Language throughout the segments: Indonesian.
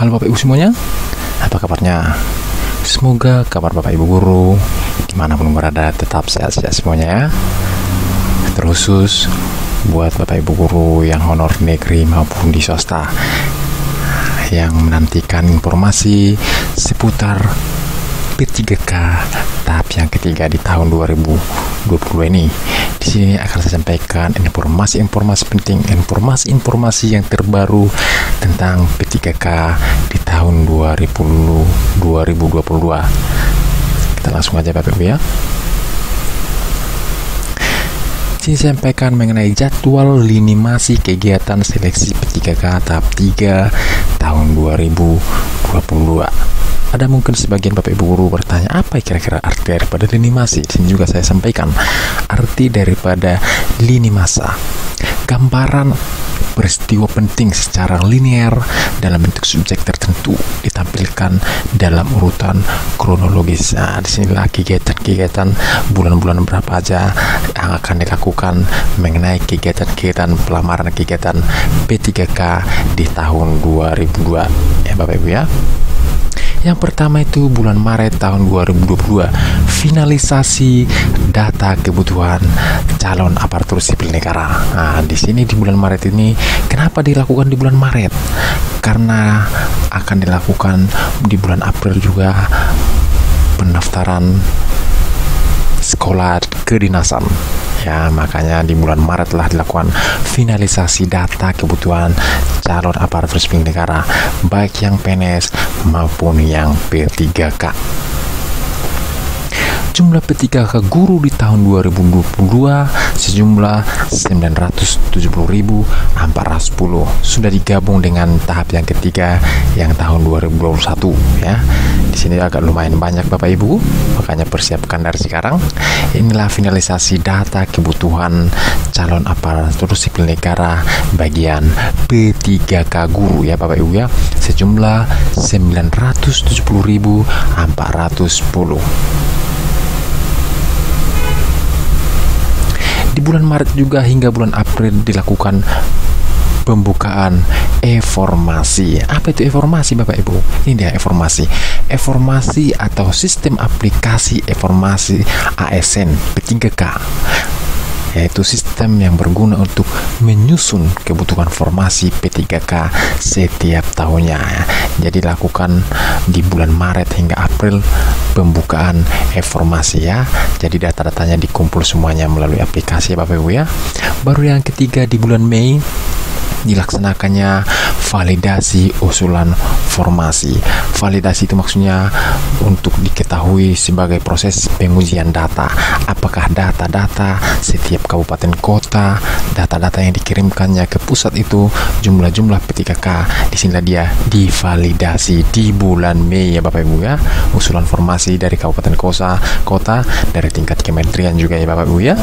Halo Bapak Ibu semuanya, apa kabarnya? Semoga kabar Bapak Ibu guru dimanapun berada tetap sehat-sehat semuanya ya. Terkhusus buat Bapak Ibu guru yang honor negeri maupun di swasta yang menantikan informasi seputar P3K tahap yang ketiga di tahun 2022 ini. Di sini akan saya sampaikan informasi-informasi penting, informasi-informasi yang terbaru tentang P3K di tahun 2022. Kita langsung aja Bapak Ibu ya. Saya sampaikan mengenai jadwal lini masa kegiatan seleksi P3K tahap 3 tahun 2022. Ada mungkin sebagian Bapak Ibu guru bertanya, apa kira-kira arti daripada lini masa? Di sini juga saya sampaikan arti daripada lini masa. Gambaran peristiwa penting secara linear dalam bentuk subjek tertentu ditampilkan dalam urutan kronologis. Nah, disinilah kegiatan-kegiatan bulan-bulan berapa aja yang akan dilakukan mengenai kegiatan-kegiatan pelamaran kegiatan P3K di tahun 2002 ya Bapak Ibu ya. Yang pertama itu bulan Maret tahun 2022, finalisasi data kebutuhan calon aparatur sipil negara. Nah, di sini di bulan Maret ini, kenapa dilakukan di bulan Maret? Karena akan dilakukan di bulan April juga pendaftaran sekolah kedinasan. Ya, makanya di bulan Maret telah dilakukan finalisasi data kebutuhan calon aparatur sipil negara, baik yang PNS maupun yang P3K. Jumlah P3K guru di tahun 2022 sejumlah 970.410 sudah digabung dengan tahap yang ketiga yang tahun 2021 ya. Di sini agak lumayan banyak Bapak Ibu, makanya persiapkan dari sekarang. Inilah finalisasi data kebutuhan calon aparatur sipil negara bagian P3K guru ya Bapak Ibu ya, sejumlah 970.410. Di bulan Maret juga hingga bulan April dilakukan pembukaan informasi. Apa itu informasi Bapak Ibu? Ini dia informasi. Informasi atau sistem aplikasi informasi ASN P3K, yaitu sistem yang berguna untuk menyusun kebutuhan formasi P3K setiap tahunnya. Jadi lakukan di bulan Maret hingga April pembukaan informasi ya. Jadi data-datanya dikumpul semuanya melalui aplikasi Bapak Ibu ya. Baru yang ketiga di bulan Mei dilaksanakannya validasi usulan formasi. Validasi itu maksudnya untuk diketahui sebagai proses pengujian data. Apakah data-data setiap kabupaten kota, data-data yang dikirimkannya ke pusat itu, jumlah-jumlah P3K, disinilah dia divalidasi di bulan Mei ya Bapak Ibu ya. Usulan formasi dari kabupaten kota, dari tingkat kementerian juga ya Bapak Ibu ya.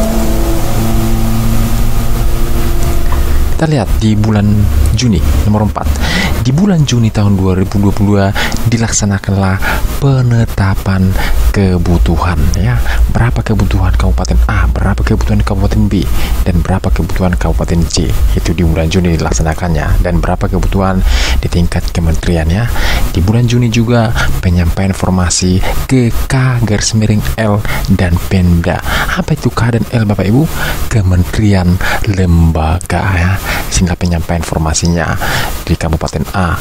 Kita lihat di bulan Juni nomor 4. Di bulan Juni tahun 2022 dilaksanakanlah penetapan kebutuhan ya. Berapa kebutuhan kabupaten A, berapa kebutuhan kabupaten B, dan berapa kebutuhan kabupaten C. Itu di bulan Juni dilaksanakannya, dan berapa kebutuhan di tingkat kementerian ya. Di bulan Juni juga penyampaian informasi ke K-L dan Pemda. Apa itu K dan L Bapak Ibu? Kementerian lembaga ya. Sehingga penyampaian informasinya di Kabupaten A,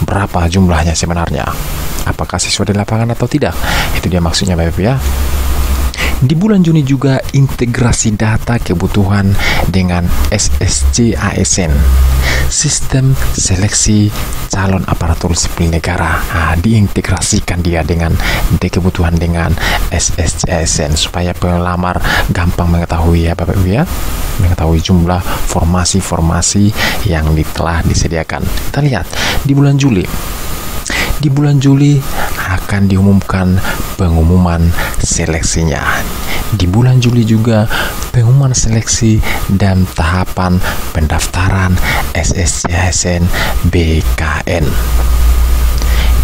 berapa jumlahnya sebenarnya, apakah sesuai di lapangan atau tidak, itu dia maksudnya Bapak Ibu ya. Di bulan Juni juga integrasi data kebutuhan dengan SSC ASN, sistem seleksi calon aparatur sipil negara. Nah, diintegrasikan dia dengan kebutuhan dengan SSC ASN supaya pelamar gampang mengetahui ya Bapak Ibu ya, mengetahui jumlah formasi-formasi yang telah disediakan. Kita lihat di bulan Juli. Di bulan Juli akan diumumkan pengumuman seleksinya. Di bulan Juli juga pengumuman seleksi dan tahapan pendaftaran SSCSN BKN.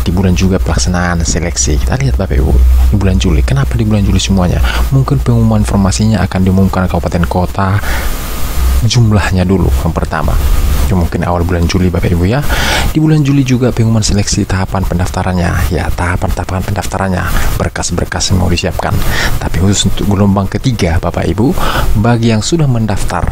Di bulan juga pelaksanaan seleksi. Kita lihat Bapak Ibu di bulan Juli. Kenapa di bulan Juli semuanya? Mungkin pengumuman informasinya akan diumumkan kabupaten kota jumlahnya dulu yang pertama. mungkin awal bulan Juli Bapak Ibu ya. Di bulan Juli juga pengumuman seleksi tahapan pendaftarannya, ya tahapan pendaftarannya, berkas-berkas yang mau disiapkan. Tapi khusus untuk gelombang ketiga Bapak Ibu, bagi yang sudah mendaftar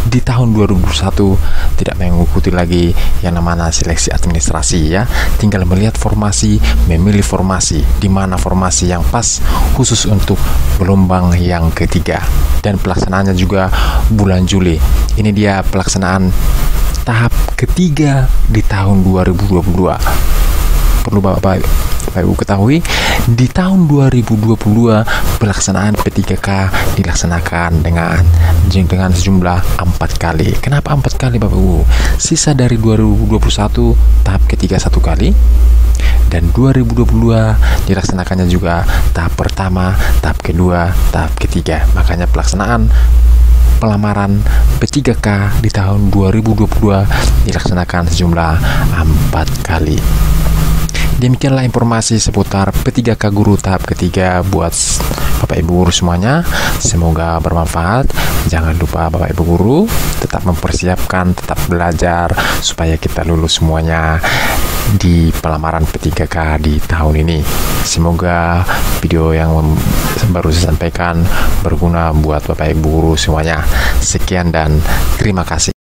di tahun 2021 tidak mengikuti lagi yang namanya seleksi administrasi ya, tinggal melihat formasi, memilih formasi di mana formasi yang pas khusus untuk gelombang yang ketiga, dan pelaksanaannya juga bulan Juli. Ini dia pelaksanaan tahap ketiga di tahun 2022. Perlu Bapak Ibu ketahui, di tahun 2022 pelaksanaan P3K dilaksanakan dengan sejumlah 4 kali. Kenapa 4 kali Bapak Ibu? Sisa dari 2021 tahap ketiga 1 kali, dan 2022 dilaksanakannya juga tahap pertama, tahap kedua, tahap ketiga. Makanya pelaksanaan pelamaran P3K di tahun 2022 dilaksanakan sejumlah 4 kali. Demikianlah informasi seputar P3K Guru tahap ketiga buat Bapak Ibu Guru semuanya. Semoga bermanfaat. Jangan lupa Bapak Ibu Guru tetap mempersiapkan, tetap belajar supaya kita lulus semuanya di pelamaran P3K di tahun ini. Semoga video yang baru saya sampaikan berguna buat Bapak Ibu Guru semuanya. Sekian dan terima kasih.